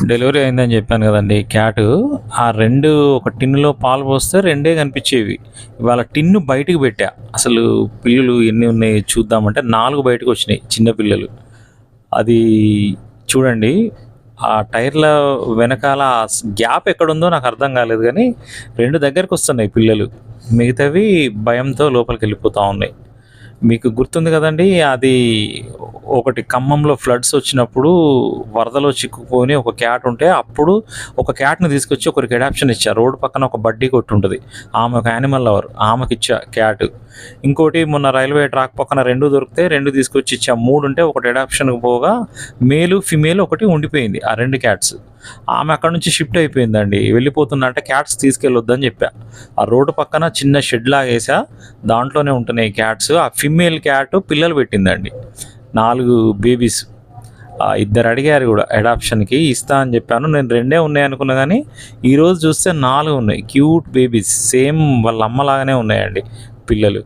Delivery అయిందని చెప్పాను కదండి క్యాటు. ఆ 2 ఒక టిన్నులో పాలు పోస్తే 2 కనిపించేవి. ఇవాళ టిన్ను బయటికి పెట్టా. అసలు పిల్లులు ఎన్ని ఉన్నాయి చూద్దామంటే 4 బయటకొచ్చినాయి చిన్న పిల్లలు. అది చూడండి, ఆ టైర్ల వెనకాల గ్యాప్ ఎక్కడుందో నాకు అర్థం కాలేదు గానీ 2 దగ్గరకొస్తున్నాయి పిల్లలు. మిగతావి భయంతో లోపలికెళ్ళిపోతా ఉన్నాయి. మీకు గుర్తుంది కదండీ! అది ఒకటి ఖమ్మంలో ఫ్లడ్స్ వచ్చినప్పుడు వరదలో చిక్కుకొని ఒక క్యాట్ ఉంటే, అప్పుడు ఒక క్యాట్‌ని తీసుకొచ్చి ఒకరికి అడాప్షన్ ఇచ్చా. రోడ్డు పక్కన ఒక బడ్డీ కొట్టు ఉంటది. ఆమె ఒక యానిమల్ లవర్. ఆమెకిచ్చా క్యాట్. ఇంకోటి మొన్న రైల్వే ట్రాక్ పక్కన 2 దొరికితే 2 తీసుకొచ్చి ఇచ్చా. 3 ఉంటే ఒకటి అడాప్షన్‌కి పోగా మేలు, ఫీమేల్ ఒకటి ఉండిపోయింది. ఆ 2 క్యాట్స్. ఆమె అక్కడి నుంచి షిఫ్ట్ అయిపోయిందండి. వెళ్ళిపోతున్నా అంటే క్యాట్స్ తీసుకెళ్ళొద్దని చెప్పా. ఆ రోడ్డు పక్కన చిన్న షెడ్ లాగేసా. దాంట్లోనే ఉంటున్నాయి క్యాట్స్. ఆ ఫీమేల్ క్యాట్ పిల్లలు పెట్టిందండి. 4 బేబీస్. ఇద్దరు అడిగారు కూడా అడాప్షన్‌కి, ఇస్తా అని చెప్పాను. నేను 2 ఉన్నాయి అనుకున్నా కానీ ఈరోజు చూస్తే 4 ఉన్నాయి. Cute babies. సేమ్ వాళ్ళ అమ్మలాగానే ఉన్నాయండి పిల్లలు.